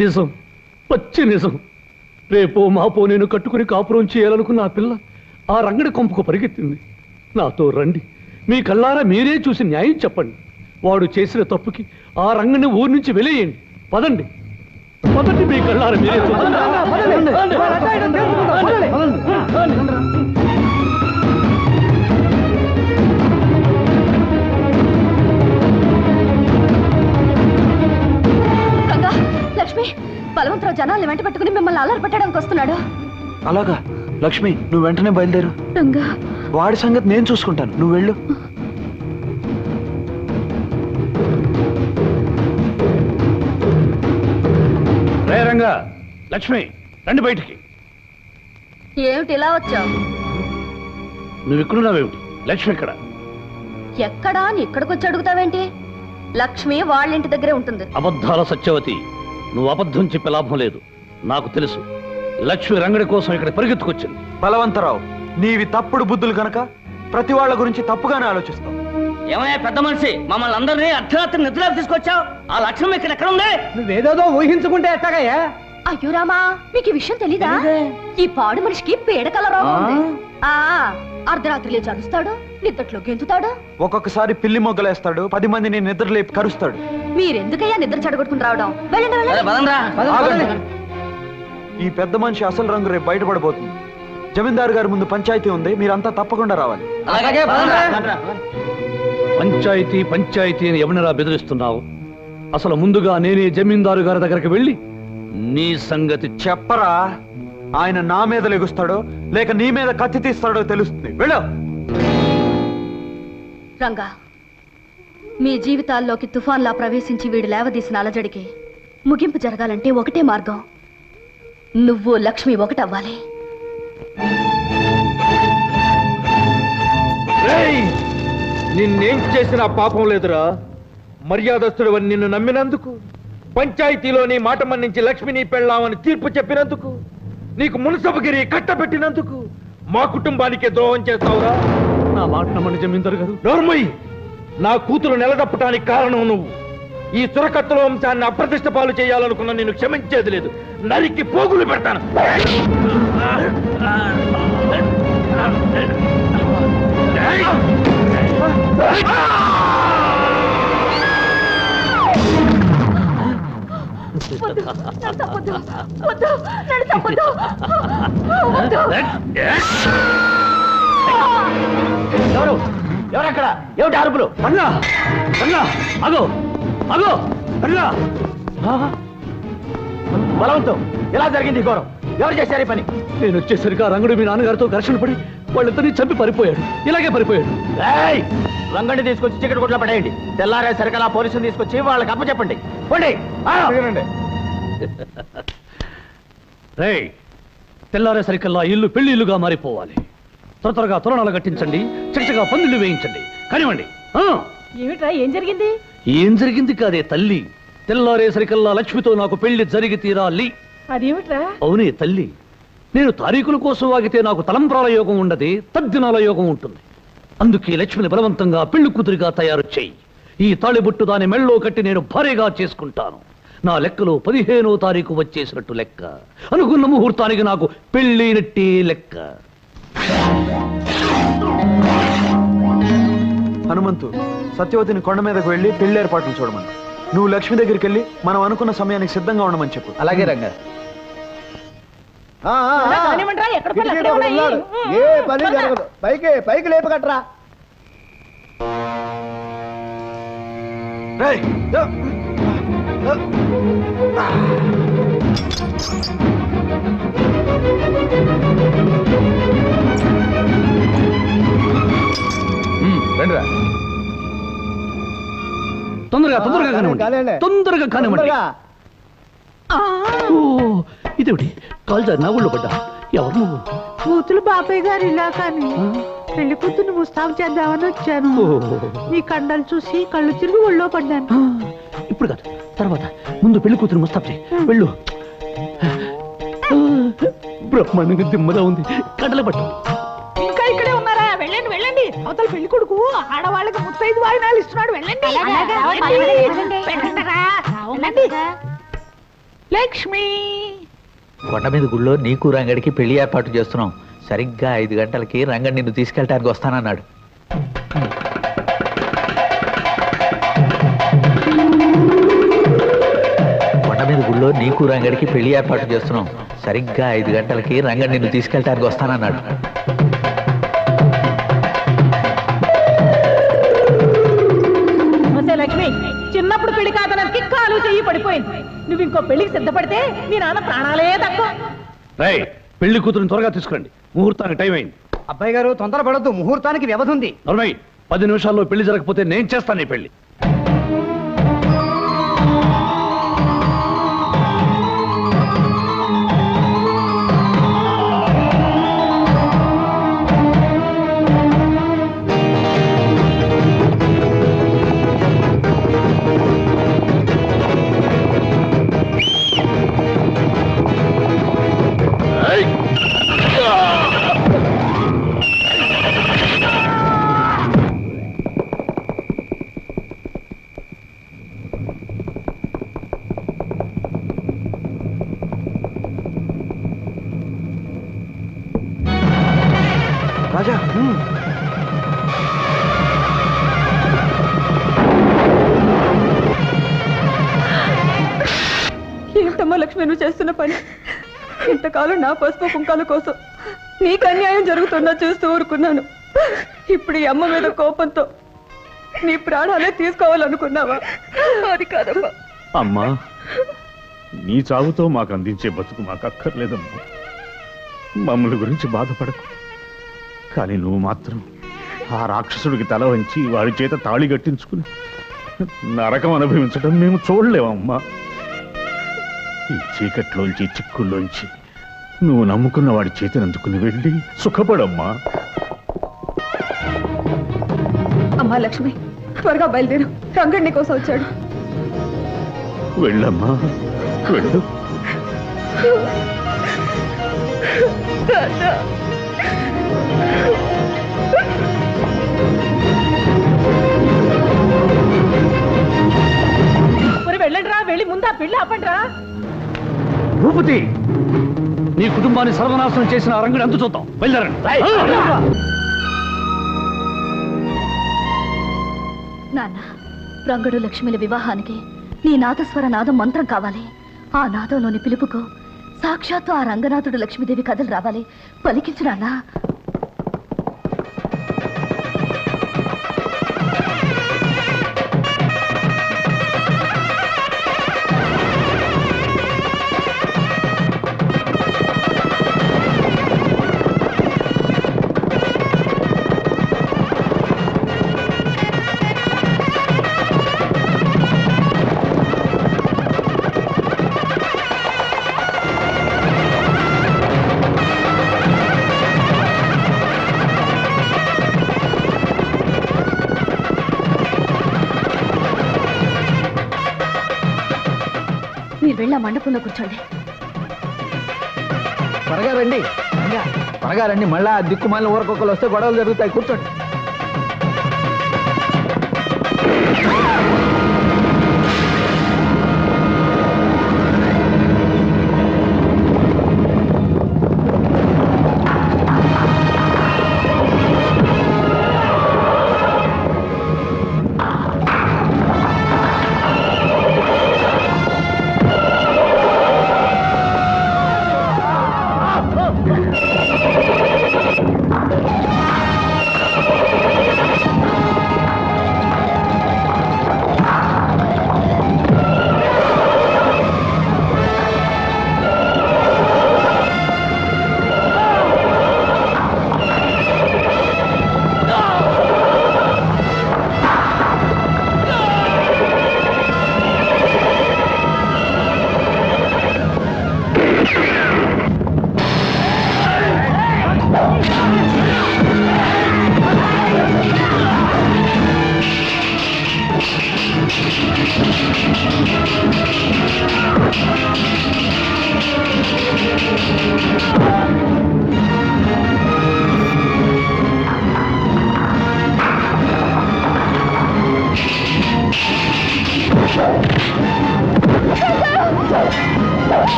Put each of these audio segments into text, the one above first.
నిజం, పచ్చి నిజం. రేపో మాపో నేను కట్టుకుని కాపురం చేయాలనుకున్న ఆ పిల్ల ఆ రంగడి కొంపకు పరిగెత్తింది. నాతో రండి, మీ కళ్ళారా మీరే చూసి న్యాయం చెప్పండి. వాడు చేసిన తప్పుకి ఆ రంగని ఊరి నుంచి వెలేయండి. పదండి పదండి, మీ కళ్ళారా మీరే చూడండి. లక్ష్మి, బలవంతరావు జనాల్ని వెంట పెట్టుకుని మిమ్మల్ని అల్లరి పెట్టడానికి వస్తున్నాడు. అలాగా? లక్ష్మి, నువ్వు వెంటనే బయలుదేరు. రంగా, వాడి సంగతి నేను చూసుకుంటాను, నువ్వు వెళ్ళు. రే రంగా, లక్ష్మి, రండి బయటికి. ఏమిటి ఇలా వచ్చావు? నువ్వు ఇక్కడున్నావేమిటి? లక్ష్మి ఎక్కడ? ఎక్కడా అని ఇక్కడికి వచ్చి అడుగుతావేంటి? లక్ష్మి వాళ్ళ ఇంటి దగ్గరే ఉంటుంది. అబద్ధాల సత్యవతి, నువ్వు అబద్ధం చెప్పే లాభం లేదు. నాకు తెలుసు, లక్ష్మి రంగడి కోసం ఇక్కడ పరిగెత్తుకొచ్చింది. బలవంతరావు, నీవి తప్పుడు బుద్ధులు కనుక ప్రతి వాళ్ళ గురించి తప్పుగానే ఆలోచిస్తావు. ఏమయ్యా పెద్ద మనిషి, మమ్మల్ని అందరినీ అర్ధరాత్రి నిద్రలోకి తీసుకొచ్చావు. ఆ లక్ష్యం ఎక్కడ ఉంది? నువ్వేదో ఊహించుకుంటే ఎట్టగయ్యా? అయ్యో రామా, మీకు ఈ విషయం తెలీదా? ఈ పాడు మనిషికి పీడకల రోగం ఉంది. అర్ధరాత్రి లేచి అరుస్తాడు, నిద్రలో గెంతుతాడు, ఒక్కొక్కసారి పిల్లి మొగ్గలేస్తాడు, 10 మందిని నిద్ర లేపి కరుస్తాడు. మీరెందుకయ్యా నిద్ర చెడగొట్టుకుని రావడం? వెళ్ళండి. ఈ పెద్ద మనిషి అసలు రంగు రేపు బయటపడబోతుంది. జమీందారు గారి ముందు పంచాయతీ ఉంది, మీరంతా తప్పకుండా రావాలి. పంచాయతీ పంచాయతీ అని ఎవరినరా బెదిరిస్తున్నావు? అసలు ముందుగా నేనే జమీందారు గారి దగ్గరికి వెళ్ళి నీ సంగతి చెప్పరా. ఆయన నా మీద లెగుస్తాడో లేక నీ మీద కత్తి తీస్తాడో తెలుస్తుంది. వెళ్ళు. రంగా, మీ జీవితాల్లోకి తుఫాన్లా ప్రవేశించి వీడు లేవదీసిన అలజడికి ముగింపు జరగాలంటే ఒకటే మార్గం. నువ్వు లక్ష్మి ఒకటవ్వాలి. నిన్నేం చేసినా పాపం లేదురా. మర్యాదస్తుడు అని నిన్ను నమ్మినందుకు, పంచాయతీలో నీ మాట మన్నించి లక్ష్మిని పెళ్ళామని తీర్పు చెప్పినందుకు, నీకు మున్సబగిరి కట్టబెట్టినందుకు మా కుటుంబానికే ద్రోహం చేస్తావురా. నా మాట నమ్మని జమీందారు గారు. నోర్మయ్య, నా కూతురు నిలదప్పటానికి కారణం నువ్వు. ఈ సురకత్తుల వంశాన్ని అప్రతిష్ట పాలు చేయాలనుకున్న నిన్ను క్షమించేది లేదు. నరికి పోగులు పెడతాను. ఎవరక్కడ? ఏమిటి అరుపులు? అన్నా అన్నా, అగో అగో అన్నా. బలవంతం, ఎలా జరిగింది ఘోరం? ఎవరు చేశారు ఈ పని? నేను వచ్చేసరికి ఆ రంగుడు మీ నాన్నగారితో ఘర్షణ పడి వాళ్ళిద్దరినీ చంపి పరిపోయాడు. ఇలాగే పరిపోయాడు. రంగండి తీసుకొచ్చి చికెట్ కొట్లో పడేయండి. తెల్లారే సరికలా పోలీసులు తీసుకొచ్చి వాళ్ళకి అప్పచెప్పండి. పోండి. రేయ్, తెల్లారే సరికల్లా ఇల్లు పెళ్లి ఇల్లుగా మారిపోవాలి. త్వరగా తోరణాలు కట్టించండి, చక్కగా పందిళ్ళు వేయించండి. కానివ్వండి. ఏమిట్రా, ఏం జరిగింది? ఏం జరిగింది కాదే తల్లి, తెల్లారే సరికల్లా లక్ష్మితో నాకు పెళ్లి జరిగి తీరాలి. అదేమిట్రా? అవునే తల్లి, నేను తారీఖుల కోసం వాగితే నాకు తలంబ్రాల యోగం ఉండదే, తద్దినాల యోగం ఉంటుంది. అందుకే లక్ష్మిని బలవంతంగా పెళ్లి కూతురిగా తయారు చేయి. ఈ తాళిబొట్టు దాని మెళ్ళో కట్టి నేను భారీగా చేసుకుంటాను. నా లెక్కలో 15వ తారీఖు వచ్చేసినట్టు లెక్క. అనుకున్న ముహూర్తానికి నాకు పెళ్ళైనట్టే లెక్క. హనుమంతు, సత్యవతిని కొండ మీదకు వెళ్ళి పెళ్లి ఏర్పాట్లు చూడమని. నువ్వు లక్ష్మి దగ్గరికి వెళ్ళి మనం అనుకున్న సమయానికి సిద్ధంగా ఉండమని చెప్పు. అలాగే రంగా. ఏ పని జరగదు. పైకి లేపగట్రా. రండిరా. తొందరగా కానివ్వండి. ఇదేమిటి కాల్జా నా ఊళ్ళో పడ్డా? ఎవరు నువ్వు? కూతురు బాబాయ్ గారు ఇలా కానీ పెళ్లి కూతురు ముస్తాబు చేద్దామని వచ్చాను. నీ కండలు చూసి కళ్ళు తిరిగి ఒళ్ళో పడ్డాను. ఇప్పుడు కాదు, తర్వాత. ముందు పెళ్లి కూతురు ముస్తాబు చేయి. వెళ్ళు. బ్రహ్మాండంగా దిమ్మలా ఉంది. కడల పట్టు. ఇంకా ఇక్కడే ఉన్నారా? వెళ్ళండి వెళ్ళండి. అవతల పెళ్లి కొడుకు ఆడవాళ్ళకి 35 వాయినాలు ఇస్తున్నాడు. వెళ్ళండి. లక్ష్మి కొండ మీద గుళ్ళో నీకు రంగడికి పెళ్లి ఏర్పాటు చేస్తున్నాం. సరిగ్గా 5 గంటలకి రంగడి నిన్ను తీసుకెళ్ళటానికి వస్తానన్నాడు. కొండ మీద గుళ్ళో నీకు రంగడికి పెళ్లి ఏర్పాటు చేస్తున్నాం. సరిగ్గా 5 గంటలకి రంగడి నిన్ను తీసుకెళ్ళటానికి వస్తానన్నాడు. లక్ష్మి, చిన్నప్పుడు పెళ్లి కాదనకి కాలు చెయ్యి పడిపోయింది. నువ్వు ఇంకో పెళ్లికి సిద్ధపడితే నీ నాన్న ప్రాణాలే తక్కువ. పెళ్లి కూతురుని త్వరగా తీసుకురండి, ముహూర్తానికి టైం అయింది. అబ్బాయి గారు తొందరపడద్దు, ముహూర్తానికి వ్యవధి ఉంది. 10 నిమిషాల్లో పెళ్లి జరగకపోతే నేను చేస్తాను ఈ పెళ్లి. రాజా, ఏంటమ్మా లక్ష్మి నువ్వు చేస్తున్న పని? ఇంతకాలం నా పసుపు కుంకాల కోసం నీకు అన్యాయం జరుగుతున్నా చూస్తూ ఊరుకున్నాను. ఇప్పుడు ఈ అమ్మ మీద కోపంతో నీ ప్రాణాలే తీసుకోవాలనుకున్నావా? అది కాదమ్మా. అమ్మా, నీ చావుతో మాకు అందించే బతుకు మాకు అక్కర్లేదమ్మా. మమ్మల్ని గురించి బాధపడకు. కానీ నువ్వు మాత్రం ఆ రాక్షసుడికి తల వంచి వాడి చేత తాళి కట్టించుకుని నరకం అనుభవించడం మేము చూడలేమమ్మా. ఈ చీకట్లోంచి చిక్కుల్లోంచి నువ్వు నమ్ముకున్న వాడి చేతిని అందుకుని వెళ్ళి సుఖపడమ్మా. అమ్మా లక్ష్మి, త్వరగా బయలుదేరు, రంగడి కోసం వచ్చాడు. వెళ్ళమ్మా, వెళ్ళు. వెళ్ళండి రా, వెళ్ళి ముందా పెళ్లి ఆపండి రా. భూపతి, నీ కుటుంబాన్ని సర్వనాశనం చేసిన రంగుని అంతు చూద్దాం. బయలుదేరండి. నాన్న, రంగడు లక్ష్మిల వివాహానికి నీ నాదస్వర నాదం మంత్రం కావాలి. ఆ నాదంలోని పిలుపుకు సాక్షాత్తు ఆ రంగనాథుడు లక్ష్మీదేవి కథలు రావాలి. పలికించు నాన్నా. మీరు వెళ్ళి ఆ మండపంలో కూర్చోండి. త్వరగా రండి, త్వరగా రండి. మళ్ళా దిక్కుమాలిన ఊరకొక్కలు వస్తే గొడవలు జరుగుతాయి. కూర్చోండి.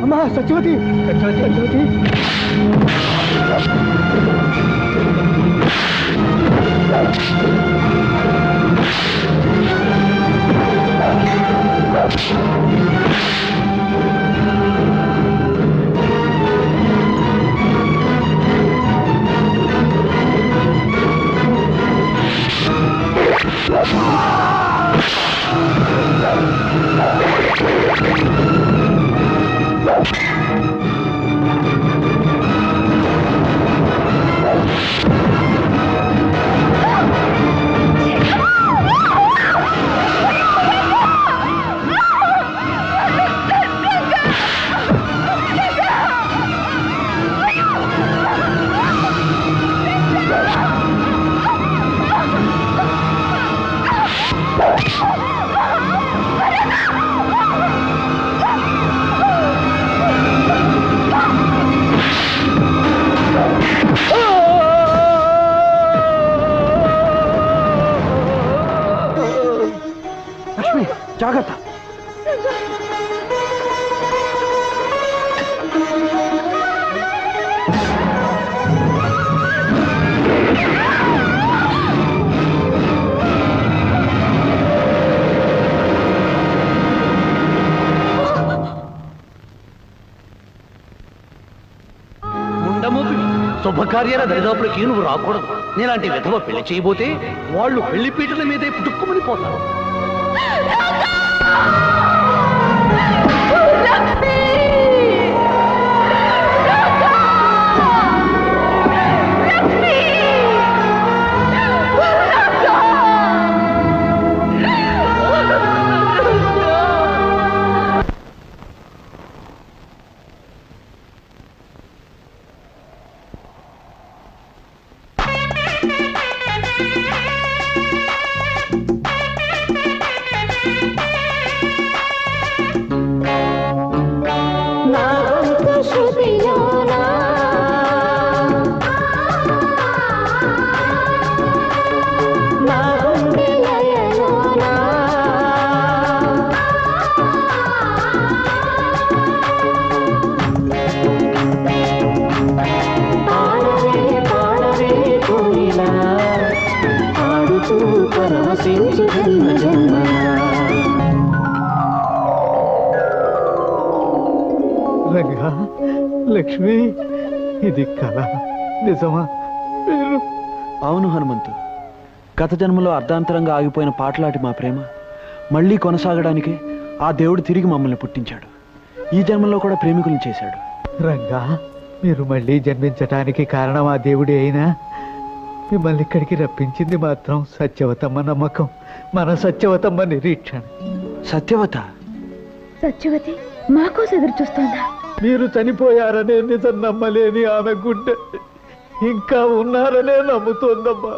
అమ్మా సత్యవతి సత్యవతి జాగ్రత్త. శుభకార్యాల దరిదాపులకి నువ్వు రాకూడదు. నేలాంటి విధవ పెళ్లి చేయబోతే వాళ్ళు పెళ్లి పీటల మీదే పుట్టుక్కుమని పోతారు. లక్ష్మి, ఇది కళ నిజమా? అవును హనుమంతు, గత జన్మలో అర్ధాంతరంగా ఆగిపోయిన పాటలాటి మా ప్రేమ మళ్ళీ కొనసాగడానికి ఆ దేవుడు తిరిగి మమ్మల్ని పుట్టించాడు. ఈ జన్మలో కూడా ప్రేమికులను చేశాడు. రంగా, మీరు మళ్ళీ జన్మించటానికి కారణం ఆ దేవుడే అయినా మిమ్మల్ని ఇక్కడికి రప్పించింది మాత్రం సత్యవతమ్మ నమ్మకం, మన సత్యవతమ్మ నిరీక్షణ. సత్యవత? సత్యవతి మాకోసం ఎదురు చూస్తోందా? మీరు చనిపోయారనే నిజం నమ్మలేని ఆమె గుండె ఇంకా ఉన్నారనే నమ్ముతోందమ్మా.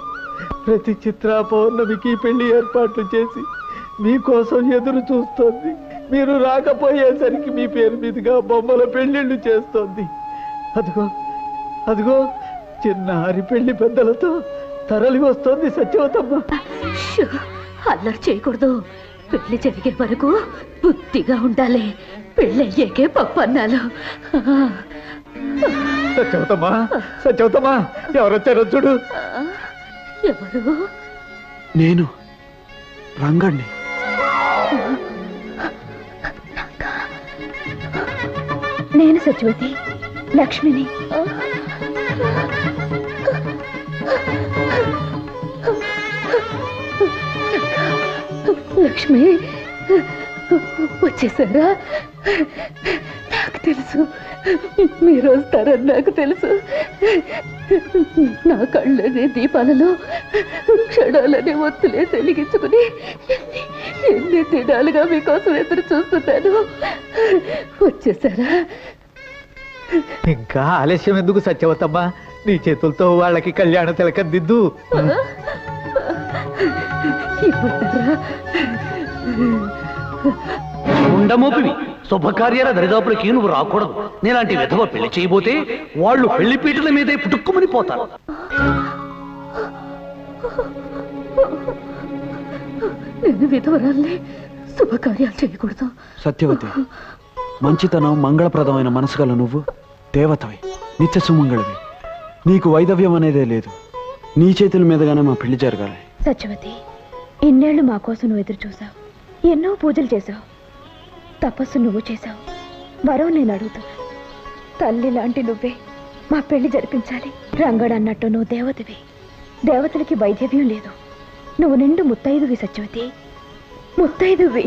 ప్రతి చిత్రా పౌర్ణమికి పెళ్లి ఏర్పాట్లు చేసి మీకోసం ఎదురు చూస్తోంది. మీరు రాకపోయేసరికి మీ పేరు మీదుగా బొమ్మల పెళ్లిళ్ళు చేస్తోంది. అదిగో అదిగో చిన్నారి పెళ్లి పెద్దలతో తరలి వస్తోంది సత్యవతమ్మ. షూ, అల్లరి చేయకూడదు. పెళ్లి జరిగే వరకు బుద్ధిగా ఉండాలి. పెళ్ళయ్యాకే పప్పు అన్నాలు. సత్యవతమ్మా, సత్యవతమ్మా, ఎవరొచ్చారో చూడు. ఎవరు? నేను రంగణ్ణి. నేను సత్యవతి, లక్ష్మిని. లక్ష్మి వచ్చేసారా? నాకు తెలుసు మీరు వస్తారని నాకు తెలుసు. నా కళ్ళనే దీపాలలో క్షణాలనే ఒత్తులే వెలిగించుకుని ఎన్ని దినాలుగా మీకోసం ఎదురు చూస్తున్నాను. వచ్చేసారా? ఇంకా ఆలస్యం ఎందుకు సత్యవతమ్మా? నీ చేతులతో వాళ్ళకి కళ్యాణ తిలకం దిద్దు. ఉండమోపివి శుభకార్యాల దరిదాపులకి నువ్వు రాకూడదు. నేలాంటి విధవ పెళ్లి చేయబోతే వాళ్ళు పెళ్లి పీటల మీదే పుట్టుక్కుమని పోతారు. నేను విధవరాల్ని, శుభకార్యాలు చేయకూడదు. సత్యవతి, మంచితనం మంగళప్రదమైన మనసు గల నువ్వు దేవతవి, నిత్య సుమంగళవి. నీకు వైదవ్యం అనేదే లేదు. నీ చేతుల మీదగానే మా పెళ్లి జరగాలి. సత్యవతి, ఇన్నేళ్లు మా కోసం నువ్వు ఎదురు చూసావు. ఎన్నో పూజలు చేశావు, తపస్సు నువ్వు చేశావు. వరం నేను అడుగుతున్నా. తల్లి లాంటి నువ్వే మా పెళ్లి జరిపించాలి. రంగడు అన్నట్టు నువ్వు దేవతవి. దేవతలకి వైద్యవ్యం లేదు. నువ్వు నిండు ముత్తైదువి సత్యవతి, ముత్తైదువి.